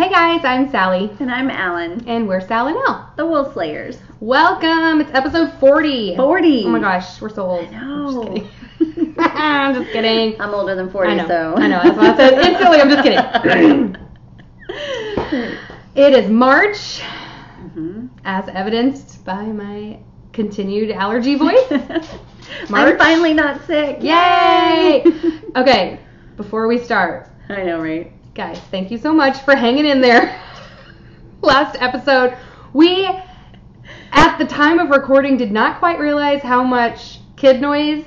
Hey guys, I'm Sally. And I'm Alan. And we're Sal and Al. The Wolf Slayers. Welcome. It's episode 40. 40. Oh my gosh, we're so old. I know. I'm just kidding. I'm just kidding. I'm older than 40, I know. so. I know. That's what I said. Instantly, I'm just kidding. It is March, as evidenced by my continued allergy voice. I'm finally not sick. Yay! Okay, before we start. I know, right? Guys, thank you so much for hanging in there. Last episode, we, at the time of recording, did not quite realize how much kid noise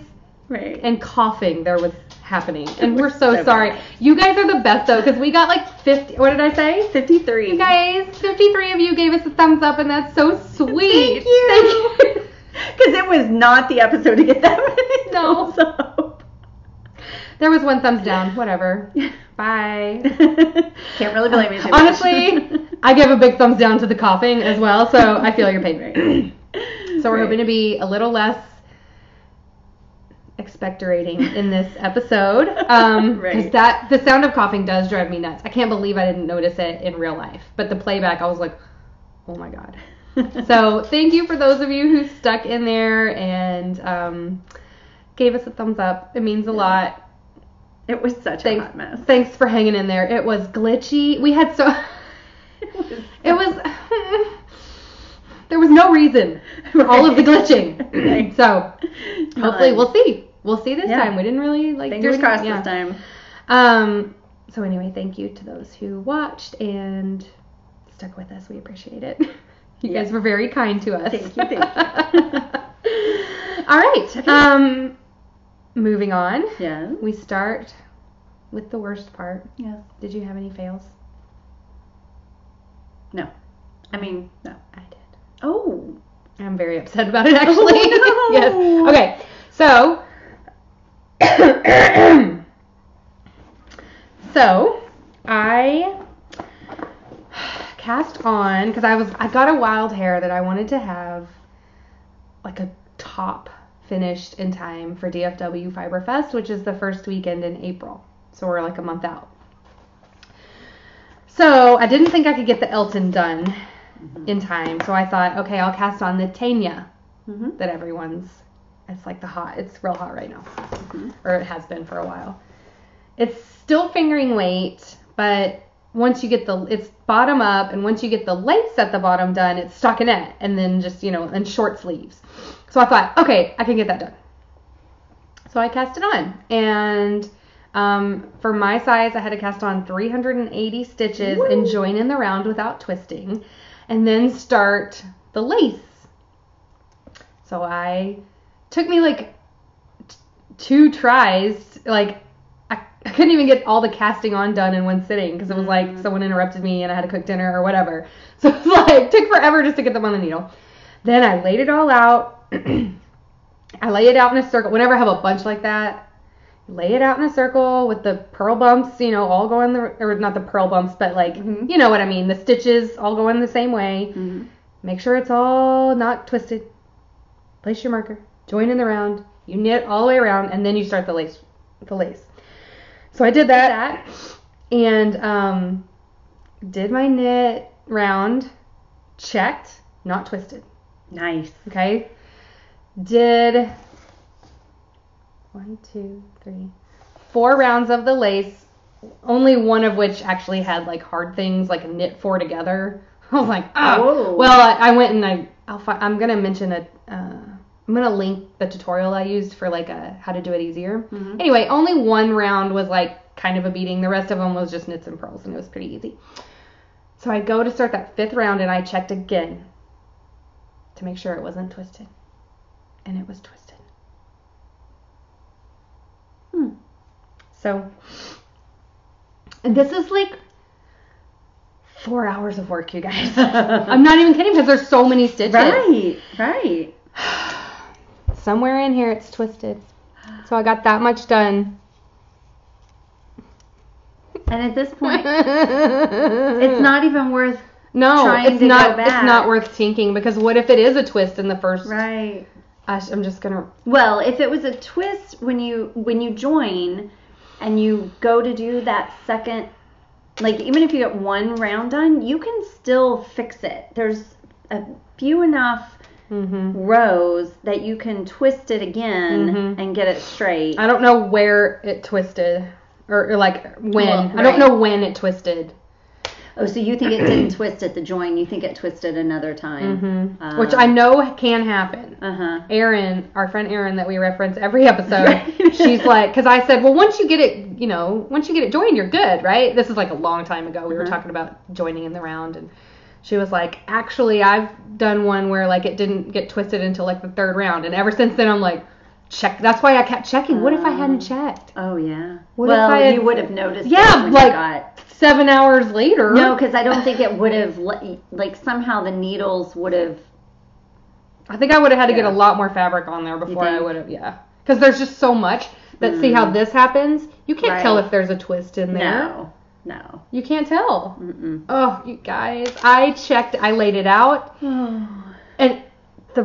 and coughing there was happening. And we're so sorry. Bad. You guys are the best, though, because we got like 50, what did I say? 53. You guys, 53 of you gave us a thumbs up, and that's so sweet. Thank you. Because it was not the episode to get that many thumbs up. There was one thumbs down. Whatever. Bye. Can't really blame you too much. Honestly, I give a big thumbs down to the coughing as well, so I feel your pain. So we're hoping to be a little less expectorating in this episode. Because the sound of coughing does drive me nuts. I can't believe I didn't notice it in real life. But the playback, I was like, oh my God. So thank you for those of you who stuck in there and gave us a thumbs up. It means a lot. It was such a hot mess. Thanks for hanging in there. It was glitchy. We had it was there was no reason for all of the glitching. So hopefully we'll see. We'll see this time. We didn't really fingers crossed this time. So anyway, thank you to those who watched and stuck with us. We appreciate it. You guys were very kind to us. Thank you. All right. Okay. Moving on. Yeah. We start with the worst part. Yes. Did you have any fails? No. I mean, no. I did. Oh. I'm very upset about it, actually. Oh, no. Yes. Okay. So. I cast on, because I got a wild hair that I wanted to have like a top finished in time for DFW Fiberfest, which is the first weekend in April. So we're like a month out. So I didn't think I could get the Elton done in time. So I thought, okay, I'll cast on the Tanya that it's like it's real hot right now. Or it has been for a while. It's still fingering weight, but once you get it's bottom up, and once you get the lace at the bottom done, it's stockinette, and then just, and short sleeves. So I thought, okay, I can get that done. So I cast it on, and for my size, I had to cast on 380 stitches and join in the round without twisting, and then start the lace. So took me like 2 tries, I couldn't even get all the casting on done in one sitting because it was like someone interrupted me and I had to cook dinner or whatever. So it took forever just to get them on the needle. Then I laid it all out. I lay it out in a circle. Whenever I have a bunch like that, lay it out in a circle with the pearl bumps, all going or not the pearl bumps, but you know what I mean. The stitches all going the same way. Make sure it's all not twisted. Place your marker. Join in the round. You knit all the way around, and then you start the lace. So I did that and did my knit round, checked, not twisted. Nice. Okay. Did 4 rounds of the lace, only one of which actually had hard things knit 4 together. I was like, oh. Well, I went and I'm going to mention I'm going to link the tutorial I used for how to do it easier. Anyway, only one round was kind of a beating. The rest of them was just knits and purls, and it was pretty easy. So I go to start that 5th round, and I checked again to make sure it wasn't twisted. And it was twisted. So, and this is 4 hours of work, you guys. I'm not even kidding, because there's so many stitches. Right. Somewhere in here it's twisted. So I got that much done. And at this point, it's not even worth trying to go back. It's not worth tinking, because what if it is a twist in the first? Right. I'm just gonna. Well, if it was a twist when you join, and you go to do that second like, even if you get one round done, you can still fix it. There's a few enough rows that you can twist it again and get it straight. I don't know where it twisted, or like when. Well, right. I don't know when it twisted. Oh, so you think it didn't twist at the join? You think it twisted another time? Which I know can happen. Erin, our friend Erin that we reference every episode, she's like, because I said, well, once you get it joined, you're good, right? This is like a long time ago. We were talking about joining in the round, and she was like, actually, I've done one where like it didn't get twisted until like the third round, and ever since then I'm like, check. That's why I kept checking. What if I hadn't checked? Oh yeah. What if I had, you would have noticed. Yeah, like 7 hours later. No, because I don't think it would have, like, somehow the needles would have. I think I would have had to get a lot more fabric on there before I would have, Because there's just so much that, see how this happens? You can't tell if there's a twist in there. No. You can't tell. Oh, you guys. I checked, I laid it out. And the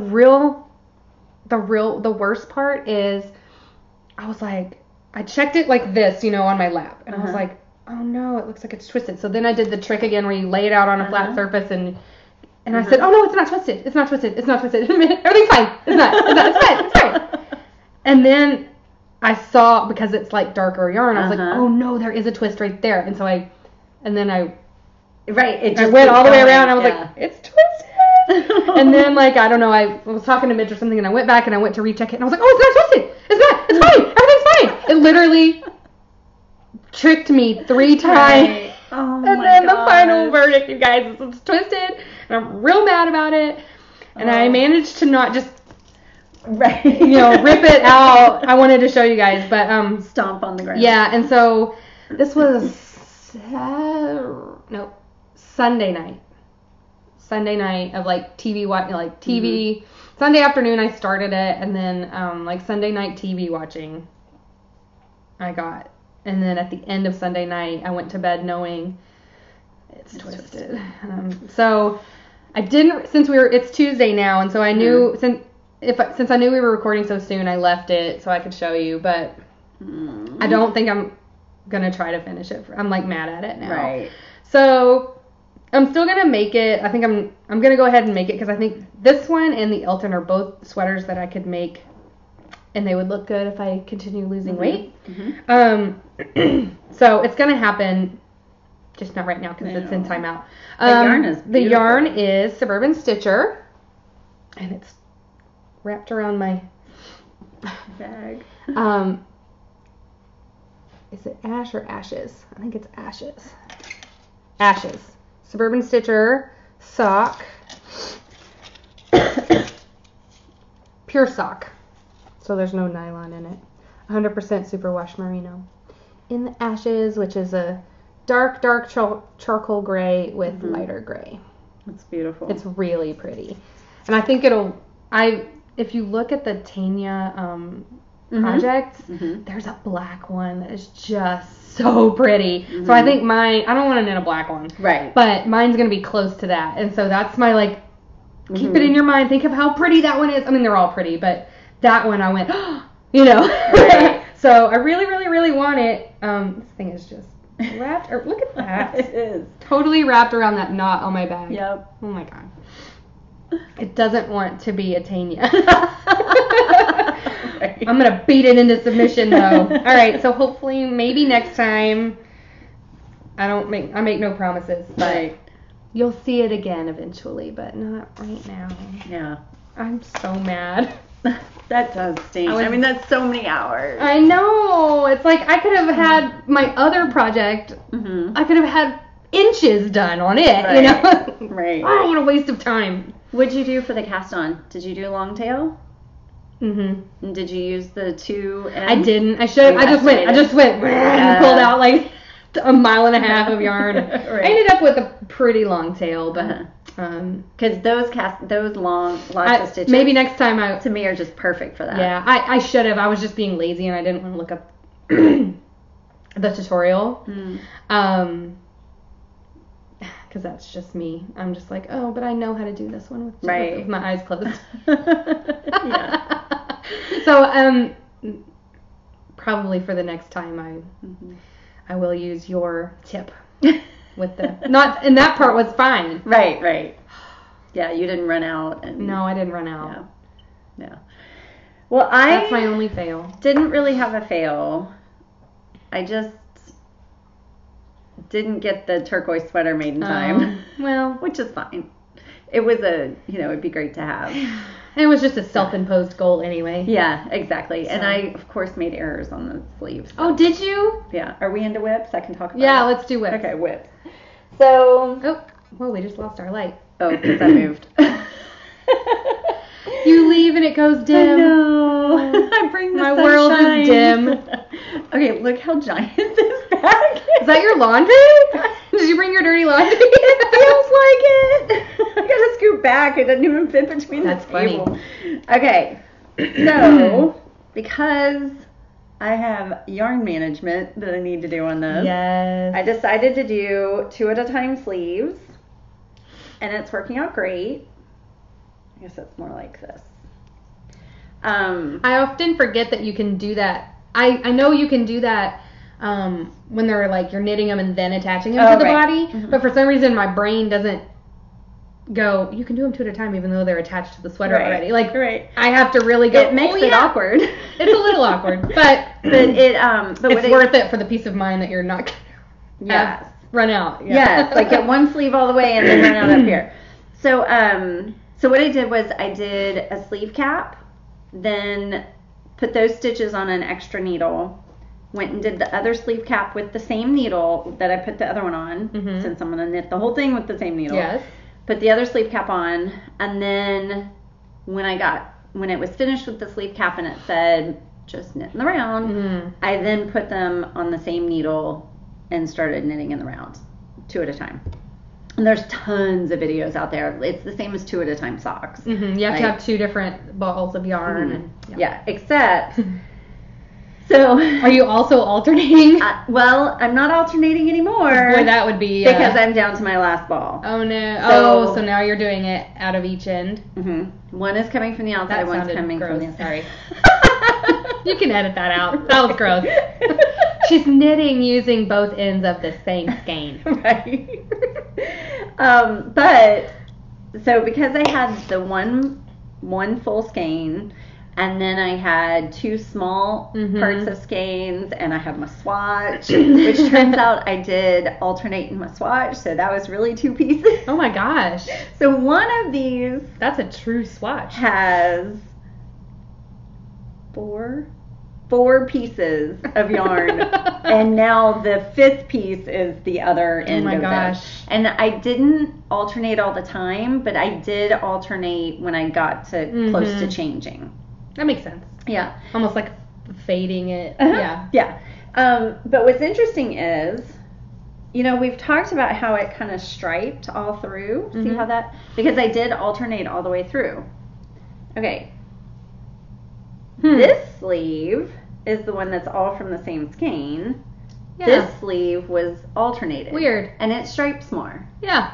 worst part is, I was like, I checked it like this, on my lap. And I was like, oh no, it looks like it's twisted. So then I did the trick again where you lay it out on a flat surface and I said, oh no, it's not twisted. It's not twisted. It's not twisted. Everything's fine. It's fine. And then I saw, because it's like darker yarn, I was like, oh no, there is a twist right there. And so I went all the way around. I was like, it's twisted. And then, like, I don't know, I was talking to Mitch or something, and I went back and I went to recheck it, and I was like, oh, it's not twisted. It's fine. Everything's fine. It literally tricked me 3 times. Oh, and then the final verdict, you guys, is it's twisted, and I'm real mad about it. And I managed to not just, rip it out. I wanted to show you guys, but stomp on the ground. Yeah, and so this was Sunday night. Sunday night of like TV watching, like TV. Sunday afternoon I started it, and then like Sunday night TV watching I got. And then at the end of Sunday night, I went to bed knowing it's twisted. So I didn't, it's Tuesday now, and so I knew, since I knew we were recording so soon, I left it so I could show you, but I don't think I'm going to try to finish it. I'm like mad at it now. Right. So I'm still going to make it. I think I'm going to go ahead and make it, because I think this one and the Elton are both sweaters that I could make, and they would look good if I continue losing weight. So it's going to happen, just not right now because it's in timeout. The yarn is Suburban Stitcher, and it's wrapped around my bag. Is it Ash or Ashes? I think it's Ashes. Ashes. Suburban Stitcher sock. Pure sock. So there's no nylon in it. 100% superwash merino. In the Ashes, which is a dark charcoal gray with lighter gray. It's beautiful. It's really pretty. And I think if you look at the Tanya projects, there's a black one that is just so pretty. So I think I don't want to knit a black one. Right. But mine's going to be close to that. And so that's my, like, keep it in your mind. Think of how pretty that one is. I mean, they're all pretty, but that one I went, Right. So I really, really, really want it. This thing is just wrapped. Look at that. It is. Totally wrapped around that knot on my bag. Yep. Oh my god. It doesn't want to be a Tanya. Right. I'm going to beat it into submission though. All right. So hopefully maybe next time, I make no promises, but you'll see it again eventually, but not right now. Yeah. I'm so mad. That does stink. I mean, that's so many hours. I know. It's like I could have had my other project. I could have had inches done on it, Right. I don't want a waste of time. What'd you do for the cast on? Did you do long tail? And did you use the 2 ends? I didn't. I should. I just went and pulled out like a mile and a half of yarn. I ended up with a pretty long tail, but because those long lots of stitches. Maybe next time to me are just perfect for that. Yeah, I should have. I was just being lazy and I didn't want to look up the tutorial. Because that's just me. I'm just like, oh, but I know how to do this one with my eyes closed. Yeah. So probably for the next time I will use your tip. with the and that part was fine. Right. Yeah, you didn't run out. No, I didn't run out. Yeah. Well, that's my only fail. Didn't really have a fail. I just didn't get the turquoise sweater made in time. Well, which is fine. It was it'd be great to have. It was just a self-imposed goal anyway. Yeah, exactly. So. And I, of course, made errors on the sleeves. So. Oh, did you? Yeah. Are we into whips? I can talk about Yeah, let's do whips. Okay, whips. So. Oh, well, we just lost our light. Oh, because I moved. You leave and it goes dim. I know. I bring the My sunshine. world is dim. Okay, look how giant this bag is. Is that your laundry? Did you bring your dirty laundry? It feels like it. I gotta scoot back. It doesn't even fit between That's the table. funny. Okay, so because I have yarn management that I need to do on this, yes, I decided to do 2 at a time sleeves, and it's working out great. I guess it's more like this. I often forget that you can do that. I know you can do that when they're like you're knitting them and then attaching them to the body, but for some reason my brain doesn't go, you can do them 2 at a time even though they're attached to the sweater already. Like I have to really go. It makes it awkward. It's a little awkward, but it's worth it for the peace of mind that you're not gonna run out. Yeah. Yes, like get one sleeve all the way and then run out up here. So so what I did was I did a sleeve cap, then put those stitches on an extra needle, went and did the other sleeve cap with the same needle that I put the other one on, since I'm going to knit the whole thing with the same needle. Yes. Put the other sleeve cap on, and then when it was finished with the sleeve cap and it said just knit in the round, I then put them on the same needle and started knitting in the round, 2 at a time. And there's tons of videos out there. It's the same as 2 at a time socks. You have to have 2 different balls of yarn. And, except... So... Are you also alternating? Well, I'm not alternating anymore. Boy, that would be... because I'm down to my last ball. Oh, no. So now you're doing it out of each end? One is coming from the outside, one's coming from the inside. Sorry. You can edit that out. That was gross. She's knitting using both ends of the same skein. Right. But so because I had the one full skein, and then I had 2 small parts of skeins, and I have my swatch, which turns out I did alternate in my swatch, so that was really 2 pieces. Oh my gosh. So one of these, that's a true swatch, has 4 pieces of yarn, and now the 5th piece is the other end of it. Oh my gosh. And I didn't alternate all the time, but I did alternate when I got to close to changing. That makes sense. Yeah. Almost like fading it. Yeah. But what's interesting is, we've talked about how it kind of striped all through. See how that, because I did alternate all the way through. Okay. This sleeve is the one that's all from the same skein. Yeah. This sleeve was alternated. Weird. And it stripes more. Yeah.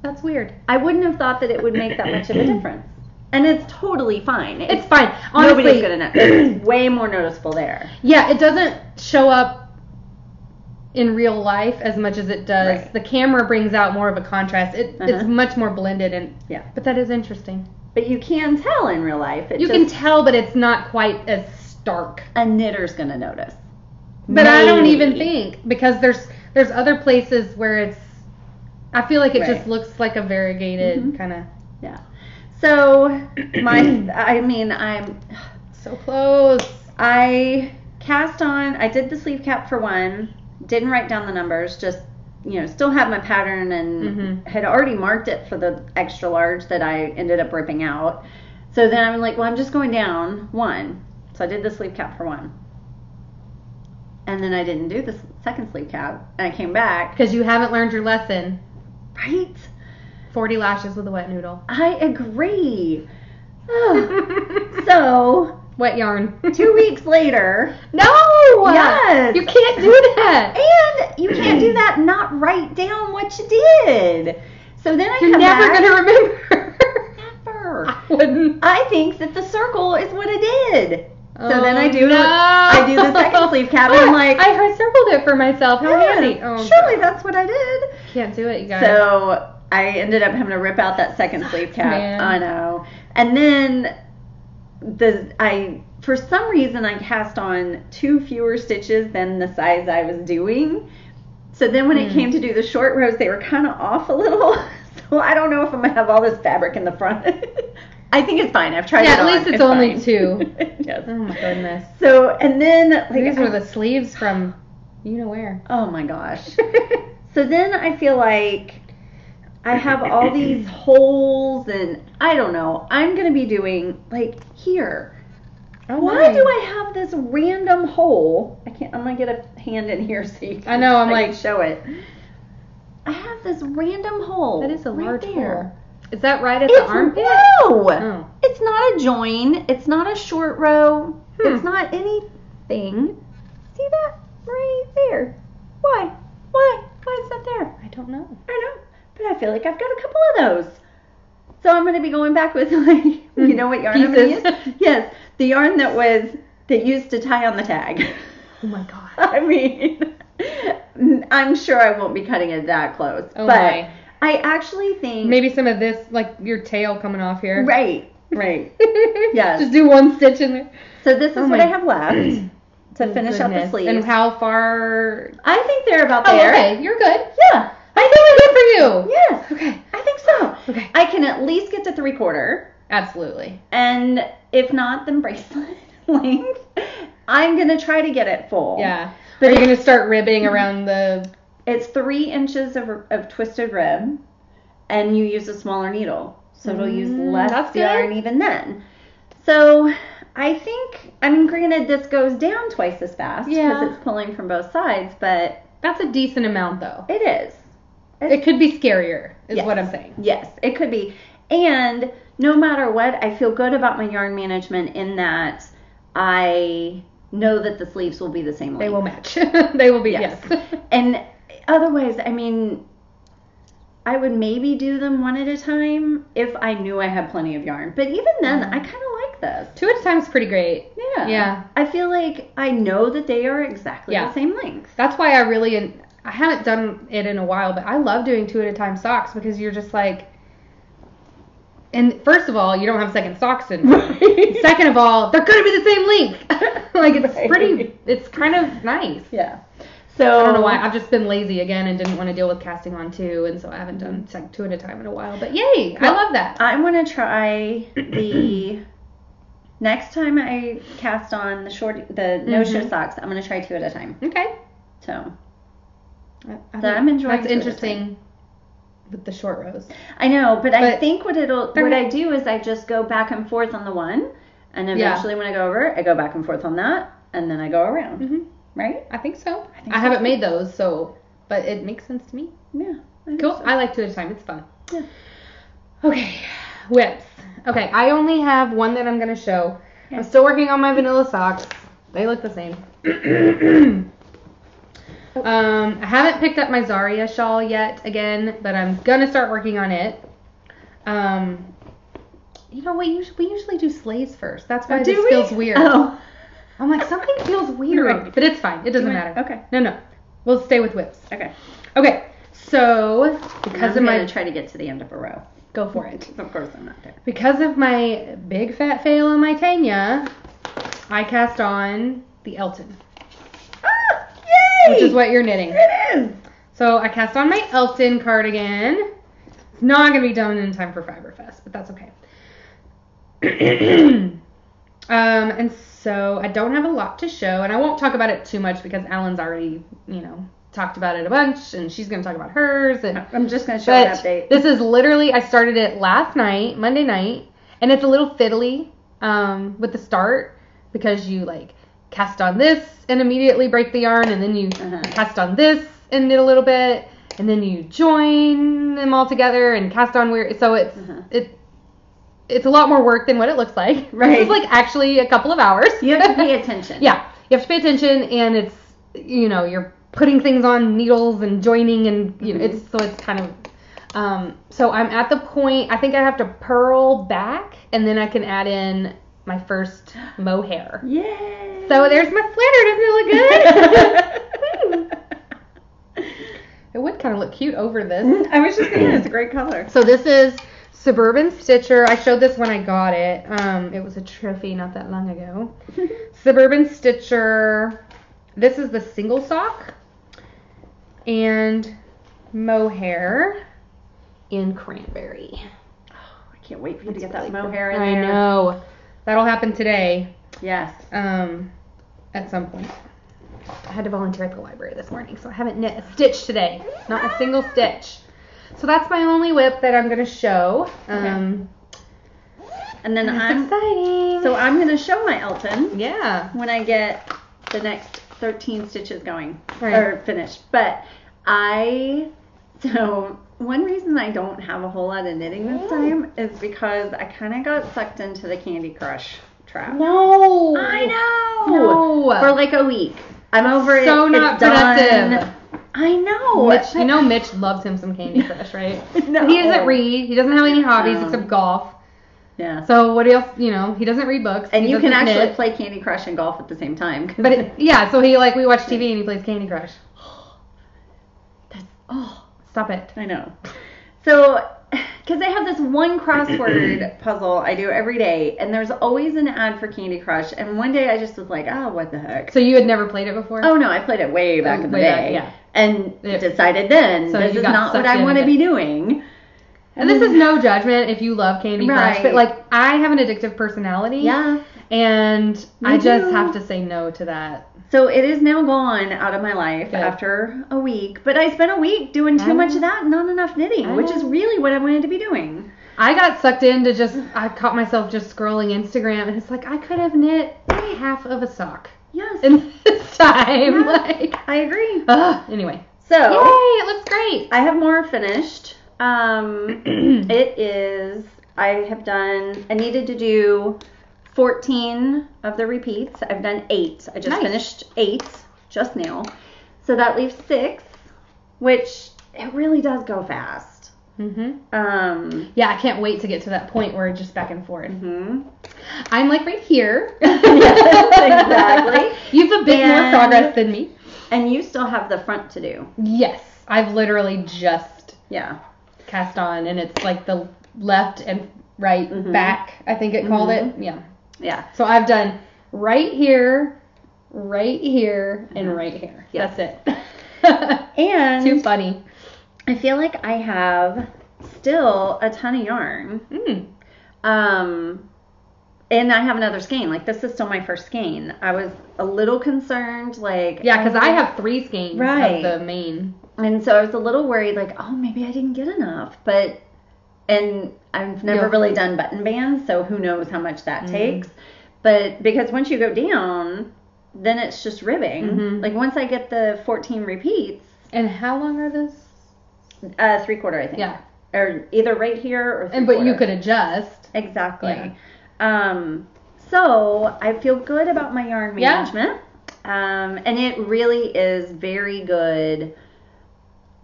That's weird. I wouldn't have thought that it would make that much of a difference. And it's totally fine. It's fine. Honestly, nobody's going to know. It's way more noticeable there. Yeah, it doesn't show up in real life as much as it does. Right. The camera brings out more of a contrast. It's much more blended. But that is interesting. But you can tell in real life. You can tell, but it's not quite as stark. A knitter's going to notice. But maybe. I don't even think, because there's other places where I feel like it just looks like a variegated kind of. Yeah. So, I'm so close. I did the sleeve cap for one, didn't write down the numbers, just still had my pattern and had already marked it for the extra large that I ended up ripping out. So then I'm like, well, I'm just going down 1. So I did the sleeve cap for 1. And then I didn't do the second sleeve cap. And I came back. Because you haven't learned your lesson. Right? 40 lashes with a wet noodle. I agree. So... Wet yarn. 2 weeks later. No! Yes! You can't do that! And you can't do that and not write down what you did. So then You're never going to remember. Never. I wouldn't. I think that the circle is what I did. So then I do the second sleeve cap, and I'm like, I circled it for myself. How handy. Oh, surely that's what I did. Can't do it, you guys. So I ended up having to rip out that second sleeve cap. Man. I know. And then for some reason I cast on 2 fewer stitches than the size I was doing. So then when it came to do the short rows, they were kind of off a little. So I don't know if I'm going to have all this fabric in the front. I think it's fine. I've tried it on. Yeah, at least it's only fine. 2. Yes. Oh my goodness. So, and then these were the sleeves from you know where. Oh my gosh. So then I feel like I have all these holes, and I don't know. I'm going to be doing like here. Oh, why do I have this random hole? I'm going to get a hand in here so you can I know, I'm like show it. I have this random hole. That is a large there. hole. Is that right at the armpit? No. Oh. It's not a join. It's not a short row. It's not anything. See that? Right there. Why? Why is that there? I don't know. I know. But I feel like I've got a couple of those. So I'm going to be going back with, like, you know what yarn I'm going to use? Yes. The yarn that used to tie on the tag. Oh my god. I mean, I'm sure I won't be cutting it that close. Oh but my. I actually think maybe some of this, like your tail coming off here. Right. Yes. Just do one stitch in there. So this is what I have left to finish up the sleeves. And how far? I think they're about there. Okay, you're good. Yeah. I think we're good for you. Yes. Okay. I think so. Okay. I can at least get to 3/4. Absolutely. And if not, then bracelet length. I'm going to try to get it full. Yeah. But are you going to start ribbing around the... It's 3 inches of twisted rib, and you use a smaller needle. So it'll use less yarn even then. So I think, I mean, granted, this goes down twice as fast because it's pulling from both sides, but... That's a decent amount, though. It is. It could be scarier, is what I'm saying. Yes, it could be. And no matter what, I feel good about my yarn management in that I know that the sleeves will be the same length. They will match. They will be, yes. And otherwise, I mean, I would maybe do them one at a time if I knew I had plenty of yarn. But even then, I kind of like this. 2 at a time is pretty great. Yeah. Yeah. I feel like I know that they are exactly the same length. That's why I haven't done it in a while, but I love doing 2 at a time socks because you're just like, and first of all, you don't have second socks in. Right. Second of all, they're going to be the same length. Like, it's pretty, it's kind of nice. Yeah. So I don't know why. I've just been lazy again and didn't want to deal with casting on 2, and so I haven't done 2 at a time in a while. But yay, I love that. I'm going to try the next time I cast on the no-show socks, I'm going to try 2 at a time. Okay. So I'm enjoying. That's interesting with the short rows. I know, but I think what I do is I just go back and forth on the one, and eventually when I go over, I go back and forth on that, and then I go around. Mm-hmm. Right? I think so. I haven't made those, but it makes sense to me. Yeah. Cool. So. I like 2 at a time. It's fun. Yeah. Okay. Whips. Okay. I only have one that I'm going to show. Okay. I'm still working on my vanilla socks. They look the same. I haven't picked up my Zaria shawl yet again, but I'm going to start working on it. You know, we usually do sleeves first. That's why this feels weird. Oh. I'm like, something feels weird. But it's fine. It doesn't matter. Okay. No. We'll stay with whips. Okay. So, because I'm going to try to get to the end of a row. Go for it. Of course I'm not there. Because of my big fat fail on my Tanya, I cast on the Elton. Ah! Yay! Which is what you're knitting. It is. So, I cast on my Elton cardigan. It's not going to be done in time for Fiberfest, but that's okay. And so I don't have a lot to show, and I won't talk about it too much because Alan's already, talked about it a bunch, and she's going to talk about hers. And I'm just going to show an update. This is literally, I started it last night, Monday night, and it's a little fiddly with the start because you cast on this and immediately break the yarn, and then you cast on this and knit a little bit, and then you join them all together and cast on where. So it's a lot more work than what it looks like. Right. It's actually a couple of hours. You have to pay attention. Yeah. You have to pay attention, and it's, you're putting things on needles and joining, and, it's kind of, so I'm at the point, I think I have to purl back, and then I can add in my first mohair. Yay! So there's my sweater. Doesn't it look good? It would kind of look cute over this. I was just saying, it's a great color. So this is Suburban Stitcher. I showed this when I got it. It was a trophy not that long ago. Suburban Stitcher. This is the single sock. And mohair in cranberry. Oh, I can't wait for you to get that mohair in there. I know. That'll happen today. Yes. At some point. I had to volunteer at the library this morning, so I haven't knit a stitch today. Not a single stitch. So that's my only whip that I'm going to show. Okay. And then that's exciting. So I'm going to show my Elton. Yeah. When I get the next 13 stitches going. Right. Or finished. But so one reason I don't have a whole lot of knitting this time is because I kind of got sucked into the Candy Crush trap. No. I know. No. For like a week. I'm over it. So not productive. Done. I know. Mitch, Mitch loves him some Candy Crush, right? No. He doesn't read. He doesn't have any hobbies except golf. Yeah. So what else? He doesn't read books. And he you can actually knit. play Candy Crush and golf at the same time. But so we watch TV and he plays Candy Crush. Stop it. I know. So, because I have this one crossword puzzle I do every day, and there's always an ad for Candy Crush, and one day I just was like, what the heck? So you had never played it before? Oh, no, I played it way back in the day. Yeah. And decided then, so this is not what I want to be doing. And this is no judgment if you love Candy Crush, but I have an addictive personality. Yeah. And I just have to say no to that. So it is now gone out of my life after a week. But I spent a week doing too much of that and not enough knitting, which is really what I wanted to be doing. I got sucked into I caught myself just scrolling Instagram, and it's like I could have knit half of a sock. Yes. In this time. Yeah, I agree. Anyway. So. Yay, it looks great. I have more finished. It is, I needed to do 14 of the repeats. I've done 8. I just finished 8 just now. So that leaves 6, which it really does go fast. Mm-hmm. Yeah, I can't wait to get to that point where it's just back and forth. Mm-hmm. I'm like right here. Yes, exactly. You have a bit more progress than me. And you still have the front to do. Yes. I've literally just cast on, and it's like the left and right back, I think it called it. Yeah. Yeah. So I've done right here, and right here. Yes. That's it. And too funny. I feel like I have still a ton of yarn. And I have another skein. Like, this is still my first skein. I was a little concerned, like... Yeah, because I have 3 skeins of the main. And so I was a little worried, like, maybe I didn't get enough. And I've never really done button bands, so who knows how much that takes. But because once you go down, then it's just ribbing. Like, once I get the 14 repeats... And how long are those? 3/4, I think. Yeah. Or either right here or 3/4. But you could adjust. Exactly. Yeah. So I feel good about my yarn management. And it really is very good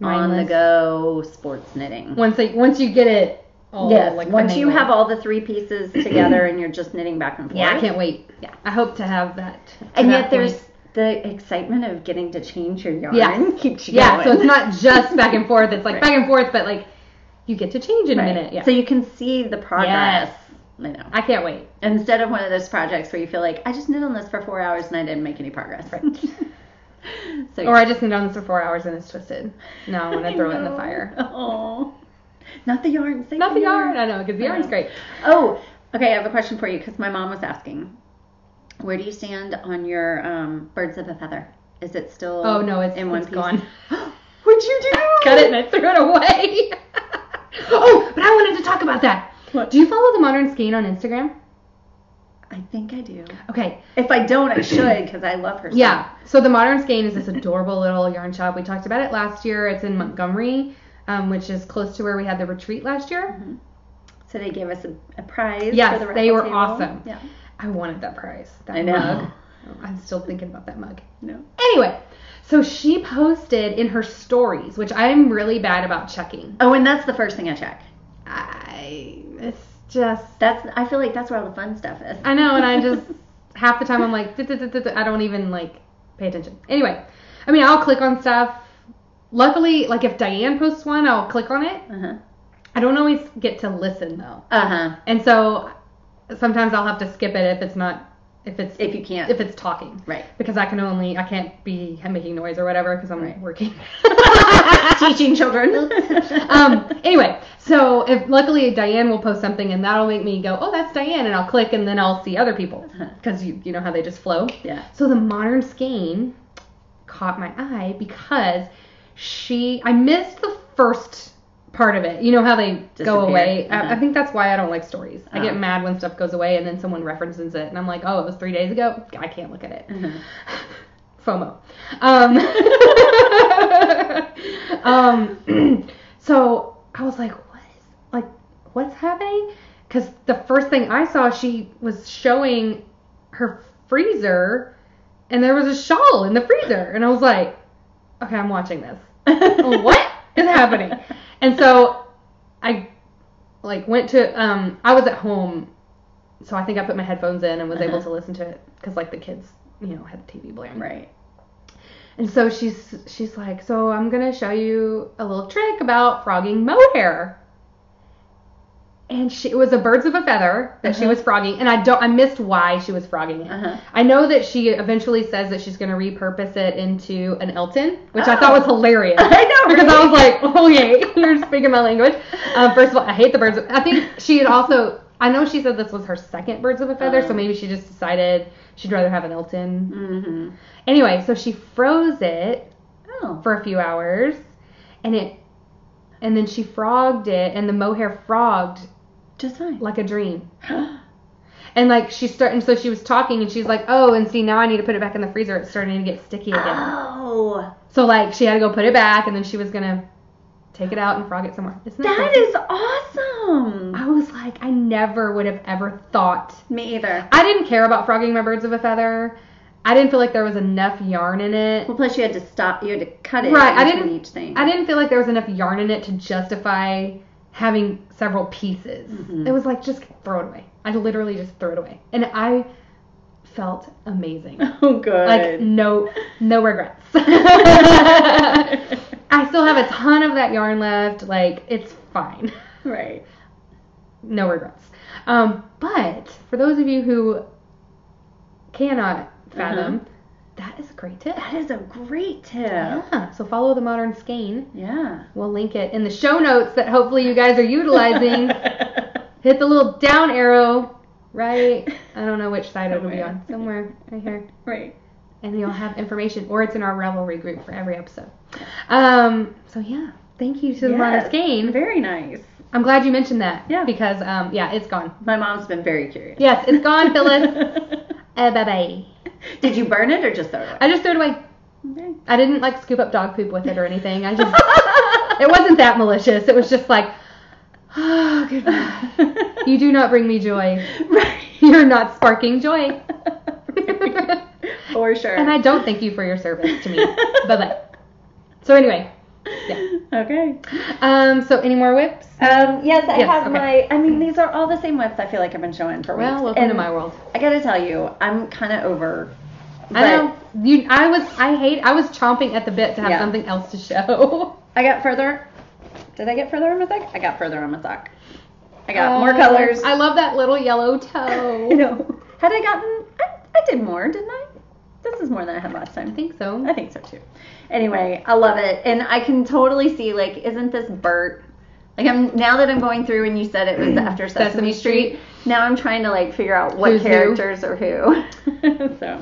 on the go sports knitting. Once you get it all, once you have all the 3 pieces together and you're just knitting back and forth. Yeah, I can't wait. Yeah. I hope to have that. And yet there's the excitement of getting to change your yarn. Yeah. Keeps you going. So it's not just back and forth, it's like back and forth, but like you get to change in a minute. Yeah. So you can see the progress. Yes. I know. I can't wait. Instead of one of those projects where you feel like, I just knit on this for 4 hours and I didn't make any progress. Right. So, or I just knit on this for 4 hours and it's twisted. Now I want to throw it in the fire. Oh, not the yarn. Not the yarn. I know, because the yarn's great. Oh, okay. I have a question for you because my mom was asking. Where do you stand on your birds of a feather? Is it still? Oh no, it's in one piece. Gone. What'd you do? Cut it and I threw it away. Oh, but I wanted to talk about that. What? Do you follow the Modern Skein on Instagram? I think I do. Okay. If I don't, I should because I love her stuff. Yeah. So the Modern Skein is this adorable little yarn shop. We talked about it last year. It's in Montgomery, which is close to where we had the retreat last year. Mm-hmm. So they gave us a prize. Yes, for the they were table. awesome. Yeah. I wanted that prize. That I know. mug. I'm still thinking about that mug. No. Anyway, so she posted in her stories, which I'm really bad about checking. Oh, and that's the first thing I check. just... I feel like that's where all the fun stuff is. I know, and I just, half the time I'm like, I don't even, like, pay attention. Anyway, I mean, I'll click on stuff. Luckily, like, if Diane posts one, I'll click on it. Uh-huh. I don't always get to listen, though. Uh-huh. And so, sometimes I'll have to skip it if you can't. If it's talking. Right. Because I can't be making noise or whatever because I'm working. Teaching children. Anyway, so luckily Diane will post something and that'll make me go, oh, that's Diane, and I'll click and then I'll see other people because you know how they just flow. Yeah. So the Modern Skein caught my eye because I missed the first part of it. You know how they go away? I think that's why I don't like stories. I get mad when stuff goes away and then someone references it and I'm like, oh, it was 3 days ago? I can't look at it. FOMO. So I was like, what's happening? Because the first thing I saw, she was showing her freezer and there was a shawl in the freezer. And I was like, okay, I'm watching this. What is happening? And so I went to, I was at home, so I think I put my headphones in and was able to listen to it because the kids, had the TV blaring. Right. And so she's like, so I'm going to show you a little trick about frogging mohair. And it was a birds of a feather that she was frogging, and I missed why she was frogging it. I know that she eventually says that she's going to repurpose it into an Elton, which I thought was hilarious. I know, because I was like, oh yay, you're speaking my language. First of all, I hate the birds. I think she had also, I know she said this was her second birds of a feather, so maybe she just decided she'd rather have an Elton. Mm-hmm. Anyway, so she froze it for a few hours, and then she frogged it, and the mohair frogged just fine, like a dream. And so she was talking, and she's like, oh, and see, now I need to put it back in the freezer. It's starting to get sticky again. Oh. So she had to go put it back, and then she was gonna take it out and frog it somewhere. Isn't that is awesome. I was like, I never would have ever thought. Me either. I didn't care about frogging my birds of a feather. I didn't feel like there was enough yarn in it. Well, plus you had to cut it between each thing. I didn't feel like there was enough yarn in it to justify having several pieces. Mm-hmm. It was like, just throw it away. I literally just threw it away. And I felt amazing. Oh, good. No regrets. I still have a ton of that yarn left. It's fine. Right. No regrets. But for those of you who cannot fathom, that is a great tip. That is a great tip. Yeah. So follow the Modern Skein. Yeah. We'll link it in the show notes that hopefully you guys are utilizing. Hit the little down arrow, right? I don't know which side it'll be on. Somewhere right here. Right. And you'll have information, or it's in our Revelry group for every episode. So yeah, thank you to the Modern Skein. Very nice. I'm glad you mentioned that. Yeah. Because it's gone. My mom's been very curious. Yes, it's gone, Phyllis. Bye-bye. Did you burn it or just throw it away? I just threw it away. Okay. I didn't scoop up dog poop with it or anything. It wasn't that malicious. It was just oh, goodbye. You do not bring me joy. Right. You're not sparking joy. For sure. And I don't thank you for your service to me. Bye-bye. So anyway. Yeah. Okay. So any more whips? Yes, I have my. I mean, these are all the same whips. I feel like I've been showing for weeks. Well, welcome to my world. I gotta tell you, I'm kind of over. I know. I was chomping at the bit to have something else to show. I got further. Did I get further on my sock? I got further on my sock. I got more colors. I love that little yellow toe. I know. Had I gotten? I did more, didn't I? This is more than I had last time. I think so. I think so too. Anyway, I love it, and I can totally see isn't this Bert? Now that I'm going through, and you said it was after Sesame Street. Now I'm trying to figure out what characters are who. So,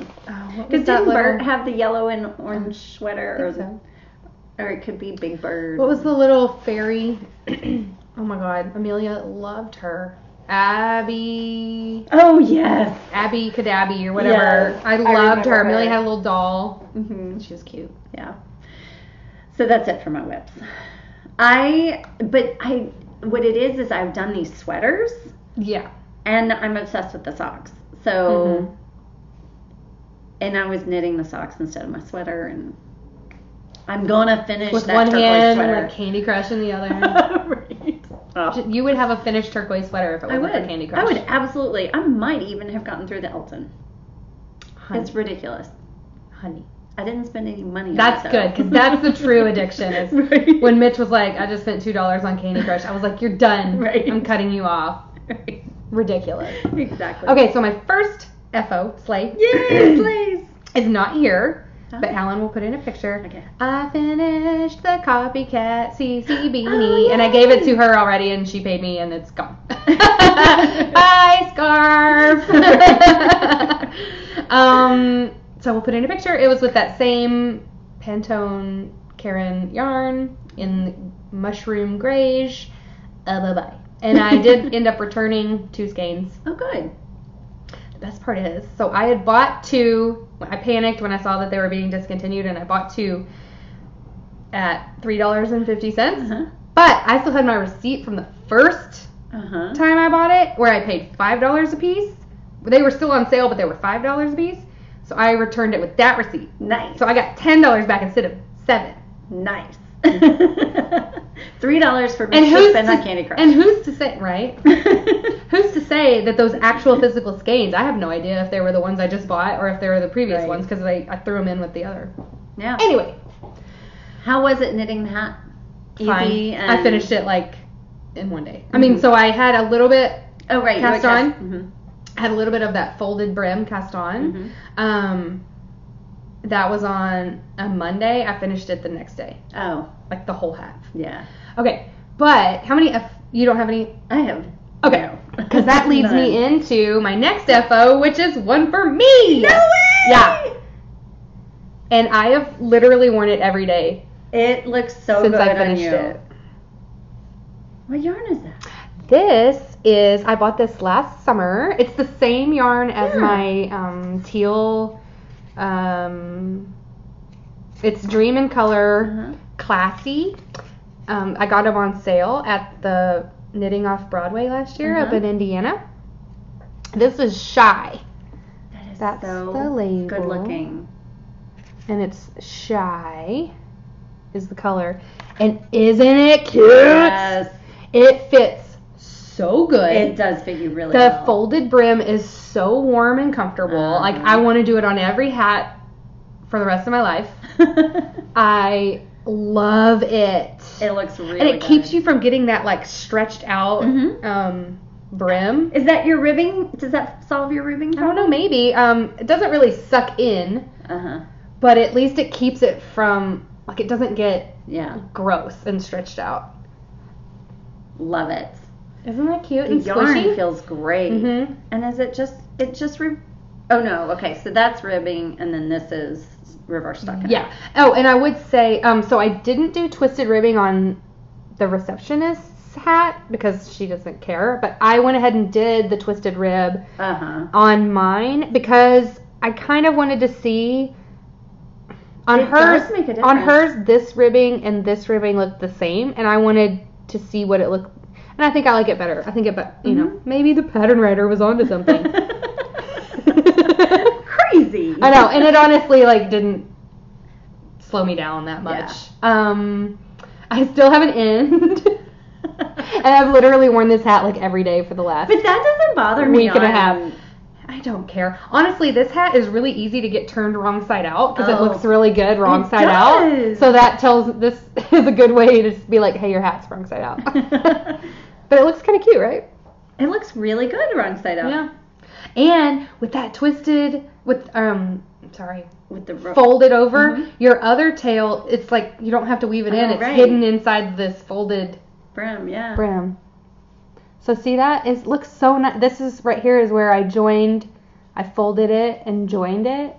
because didn't Bert have the yellow and orange sweater, or it could be Big Bird? What was the little fairy? Oh my God, Amelia loved her. Abby. Oh, yes. Abby Cadabby or whatever. Yes, I loved her. Amelia had a little doll. Mm-hmm. She was cute. Yeah. So that's it for my whips. What it is I've done these sweaters. Yeah. And I'm obsessed with the socks. So, and I was knitting the socks instead of my sweater, and I'm gonna finish with that one turquoise hand sweater. and Candy Crush in the other. Right. Oh. You would have a finished turquoise sweater if it wasn't for Candy Crush. I would absolutely. I might even have gotten through the Elton. Honey. It's ridiculous. Honey. I didn't spend any money That's on it, good, because that's the true addiction. Is right. When Mitch was like, I just spent $2 on Candy Crush, I was like, you're done. Right. I'm cutting you off. Right. Ridiculous. Exactly. Okay, so my first FO, Slay. Yay, Slays! Is not here, Oh. but Alan will put in a picture. Okay. I finished the copycat CC beanie, Oh, and I gave it to her already, and she paid me, and it's gone. Bye, scarf. So we'll put in a picture. It was with that same Pantone Karen yarn in mushroom grayish. Bye-bye. And I did end up returning 2 skeins. Oh, good. The best part is, so I had bought 2. I panicked when I saw that they were being discontinued, and I bought 2 at $3.50. Uh-huh. But I still had my receipt from the first Uh-huh. time I bought it, where I paid $5 a piece. They were still on sale, but they were $5 a piece. So I returned it with that receipt. Nice. So I got $10 back instead of $7. Nice. $3 for me to spend on Candy Crush. And who's to say, right? Who's to say that those actual physical skeins, I have no idea if they were the ones I just bought or if they were the previous Right. ones, because I threw them in with the other. Yeah. Anyway. How was it knitting the hat? Fine. Easy and... I finished it like in one day. I mean, so I had a little bit Oh, right. cast on. Mm-hmm. I had a little bit of that folded brim cast on. Mm-hmm. That was on a Monday. I finished it the next day. Oh. Like the whole hat. Yeah. Okay. But how many you don't have any? I have. Okay. Because that leads me into my next FO, which is one for me. No way! Yeah. And I have literally worn it every day. It looks so since good I finished on you. it. What yarn is that? This is, I bought this last summer. It's the same yarn as my teal, it's Dream in Color Classy. I got them on sale at the Knitting Off Broadway last year up in Indiana. This is Shy. That's so the label. good looking. And it's Shy is the color. And isn't it cute? Yes. It fits so good. It does fit you really The well. folded brim is so warm and comfortable. Like, I want to do it on every hat for the rest of my life. I love it. It looks really good. And it keeps you from getting that, like, stretched out brim. Is that your ribbing? Does that solve your ribbing I problem? don't know, maybe. It doesn't really suck in, but at least it keeps it from, like, it doesn't get gross and stretched out. Love it. Isn't that cute The and yarn squishy? feels great. Mm-hmm. And is it just oh no, okay, so that's ribbing and then this is reverse stockinette. Yeah. Oh, and I would say, so I didn't do twisted ribbing on the receptionist's hat because she doesn't care, but I went ahead and did the twisted rib on mine because I kind of wanted to see on hers. Does make a On difference. hers, this ribbing and this ribbing looked the same, and I wanted to see what it looked. And I think I like it better. I think it, you know, maybe the pattern writer was onto something. Crazy. I know, and it honestly, like, didn't slow me down that much. Yeah. I still have an end. And I've literally worn this hat, like, every day for the last But that doesn't bother me. week and a half. I don't care. Honestly, this hat is really easy to get turned wrong side out because it looks really good wrong side out. So that tells, this is a good way to just be like, hey, your hat's wrong side out. But it looks kind of cute, right? It looks really good wrong side out. Yeah. And with that twisted, with with the folded over, your other tail, it's like you don't have to weave it in. It's right. hidden inside this folded brim. So see that? It looks so nice. This is right here is where I folded it and joined it.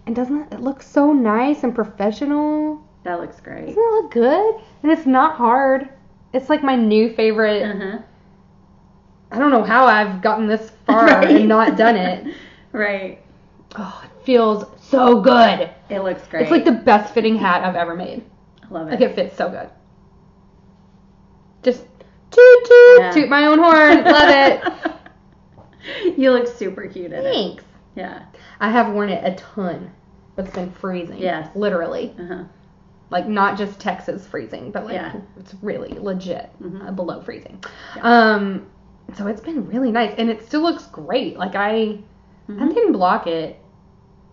And doesn't it look so nice and professional? That looks great. Doesn't it look good? And it's not hard. It's like my new favorite. I don't know how I've gotten this far and not done it. Right. Oh, it feels so good. It looks great. It's like the best fitting hat I've ever made. I love it. Like, it fits so good. Just toot my own horn. Love it. You look super cute in it. Thanks. Yeah. I have worn it a ton. It's been freezing. Yes. Literally. Like, not just Texas freezing, but, like, Yeah. it's really legit below freezing. Yeah. So it's been really nice. And it still looks great. Like, I didn't block it.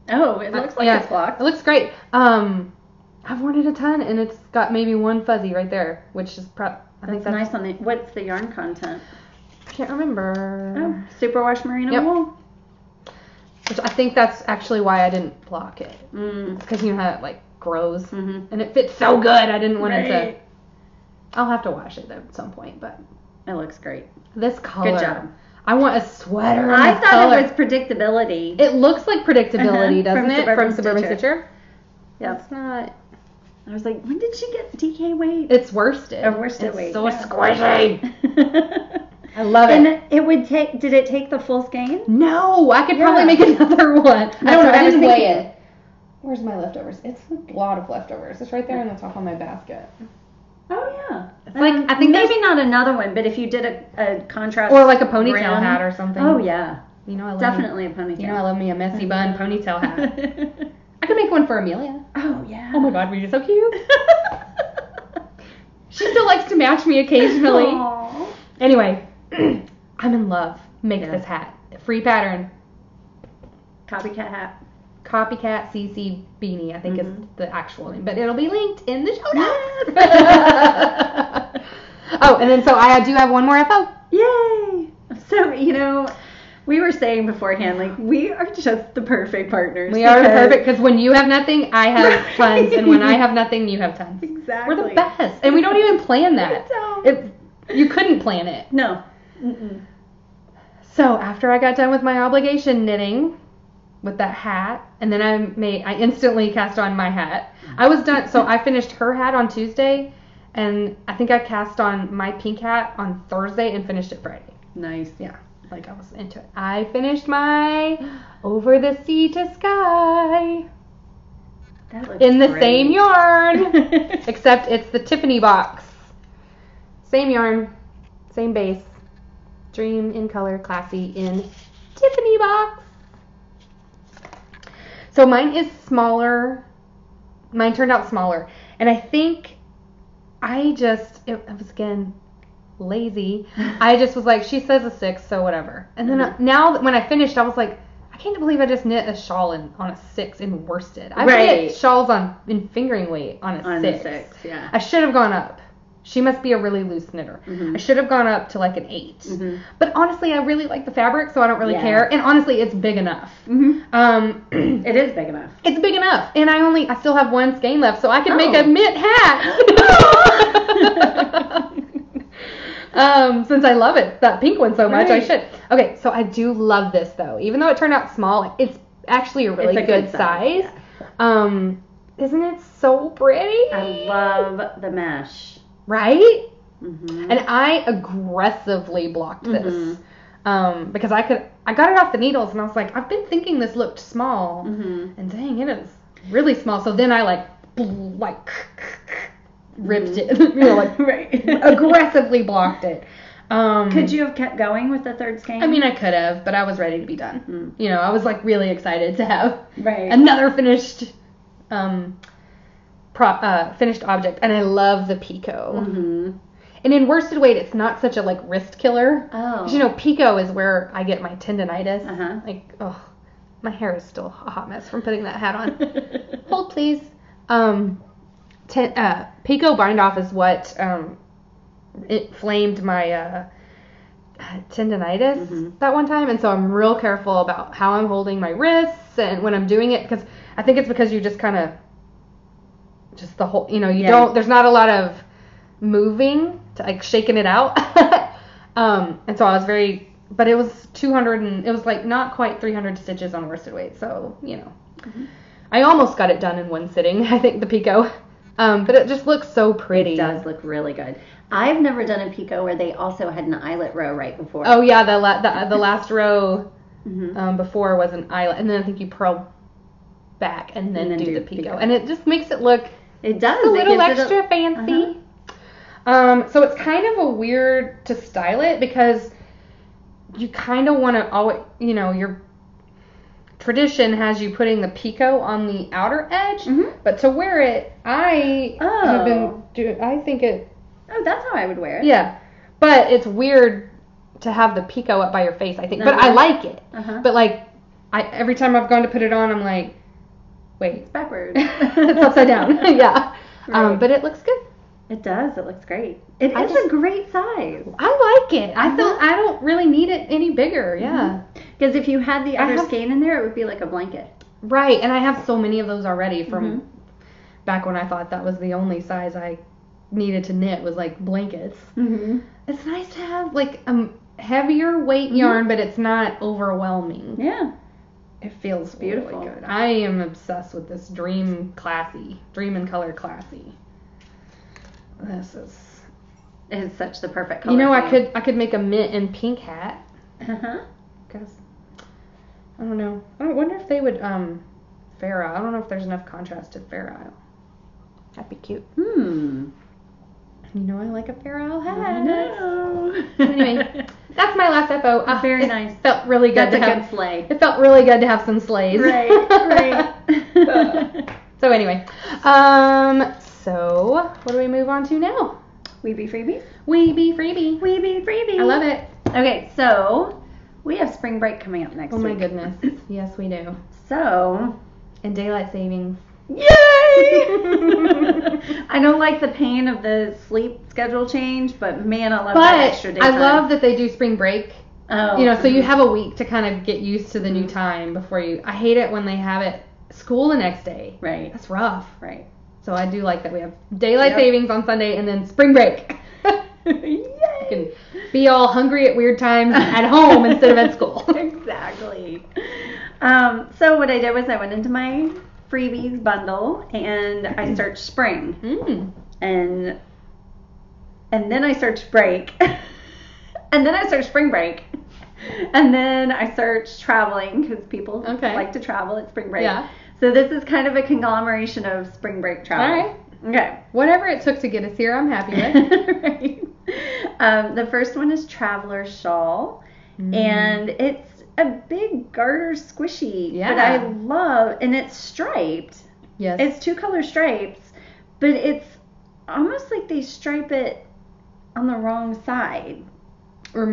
Oh, it looks like it's blocked. It looks great. I've worn it a ton, and it's got maybe one fuzzy right there, which is I think that's nice on the. What's the yarn content? I can't remember. Oh, superwash merino wool. Which I think that's actually why I didn't block it. Mm. Because you know how it like grows, and it fits so good. I didn't want it to. I'll have to wash it at some point, but it looks great. This color. Good job. I want a sweater. I thought it was predictability. It looks like predictability, doesn't it? From Suburban Stitcher. Stitcher. Yeah. It's not. I was like, when did she get DK weight? It's worsted. Worsted weight. It's so squishy. I love it. And it would take. Did it take the full skein? No, I could probably make another one. I don't know. I didn't weigh it. Where's my leftovers? It's a lot of leftovers. It's right there on the top of my basket. Oh yeah. It's like I think maybe not another one, but if you did a contrast or like a ponytail brim, hat or something. Oh yeah. You know, I love definitely a ponytail. You know, I love me a messy bun ponytail hat. I could make one for Amelia. Oh yeah. Oh my God, were you so cute? She still likes to match me occasionally. Aww. Anyway, I'm in love. Make this hat. Free pattern. Copycat hat. Copycat CC beanie, I think is the actual name, but it'll be linked in the show notes. Oh, and then so I do have one more FO. Yay! So, you know, we were saying beforehand, like, we are just the perfect partners. We are the perfect, because when you have nothing, I have tons, and when I have nothing, you have tons. Exactly. We're the best, and we don't even plan that. You couldn't plan it. No. So after I got done with my obligation knitting with that hat, and then I instantly cast on my hat. I was done, so I finished her hat on Tuesday, and I think I cast on my pink hat on Thursday and finished it Friday. Nice. Yeah, like I was into it. I finished my Over the Sea to Sky That looks in the great. same yarn, except it's the Tiffany box. Same yarn, same base. Dream in color, classy in Tiffany box. So mine is smaller. Mine turned out smaller. And I think it was again lazy. I just was like, she says a 6, so whatever. And then now when I finished, I was like, I can't believe I just knit a shawl on a 6 in worsted. I've knit shawls in fingering weight on a 6. Yeah. I should have gone up. She must be a really loose knitter. I should have gone up to like an 8. But honestly, I really like the fabric, so I don't really care. And honestly, it's big enough. It is big enough. It's big enough. And I still have one skein left, so I can make a mint hat. Since I love it, that pink one so much, I should. Okay, so I do love this though. Even though it turned out small, it's actually a really good size. Yeah. Isn't it so pretty? I love the mesh. Right? And I aggressively blocked this because I got it off the needles and I was like, I've been thinking this looked small, and dang, it is really small. So then I like ripped it, aggressively blocked it. Could you have kept going with the third skein? I mean, I could have, but I was ready to be done. You know, I was like really excited to have another finished finished object, and I love the picot. And in worsted weight, it's not such a like wrist killer. Because you know, picot is where I get my tendonitis. Like, oh, my hair is still a hot mess from putting that hat on. Hold, please. Picot bind off is what it flamed my tendonitis that one time, and so I'm real careful about how I'm holding my wrists and when I'm doing it, because I think it's because you just kind of just the whole, you know, you don't, there's not a lot of moving to like shaking it out. And so I was but it was 200 and it was like not quite 300 stitches on worsted weight. So, you know, I almost got it done in one sitting, I think, the picot. But it just looks so pretty. It does look really good. I've never done a picot where they also had an eyelet row right before. Oh yeah, the last row before was an eyelet, and then I think you purl back and then do the picot, and it just makes it look. It does. A little extra fancy. So it's kind of a weird to style it because you kind of want to always, you know, you're tradition has you putting the picot on the outer edge, but to wear it, I have been I think it. Oh, that's how I would wear it. Yeah, but it's weird to have the picot up by your face, I think. But I like it. But like, every time I've gone to put it on, I'm like, wait, it's backwards. It's upside down. Yeah. Right. But it looks good. It does. It looks great. It is a great size. I like it. I feel I don't really need it any bigger. Yeah. Because if you had the other skein in there, it would be like a blanket. Right. And I have so many of those already from back when I thought that was the only size I needed to knit was like blankets. It's nice to have like a heavier weight yarn, but it's not overwhelming. Yeah. It feels beautiful. Really good. I am obsessed with this Dream in Color Classy. This is. It's such the perfect color. You know, I could make a mint and pink hat. Because I don't know. I wonder if they would Fair Isle. I don't know if there's enough contrast to Fair Isle. That'd be cute. You know I like a Fair Isle hat. I know. Anyway, that's my last FO. Very nice. Felt really good to have. Good sleigh. It felt really good to have some sleighs. Right. So anyway, so what do we move on to now? We Be Freebies. We Be Freebie. We Be Freebies. I love it. Okay, so we have spring break coming up next week. Oh my goodness. Yes, we do. So. And daylight savings. Yay! I don't like the pain of the sleep schedule change, but man, I love that extra day. I love that they do spring break. Oh. You know, so you have a week to kind of get used to the new time before you. I hate it when they have it school the next day. Right. That's rough. Right. So I do like that we have daylight savings on Sunday and then spring break. Yay! You can be all hungry at weird times at home instead of at school. Exactly. So what I did was I went into my freebies bundle and I searched spring. And then I searched break. And then I searched spring break. And then I searched traveling because people like to travel at spring break. Yeah. So this is kind of a conglomeration of spring break travel. All right. Okay. Whatever it took to get us here, I'm happy with. Right. The first one is Traveler Shawl. And it's a big garter squishy that I love. And it's striped. Yes. It's 2-color stripes. But it's almost like they stripe it on the wrong side. Or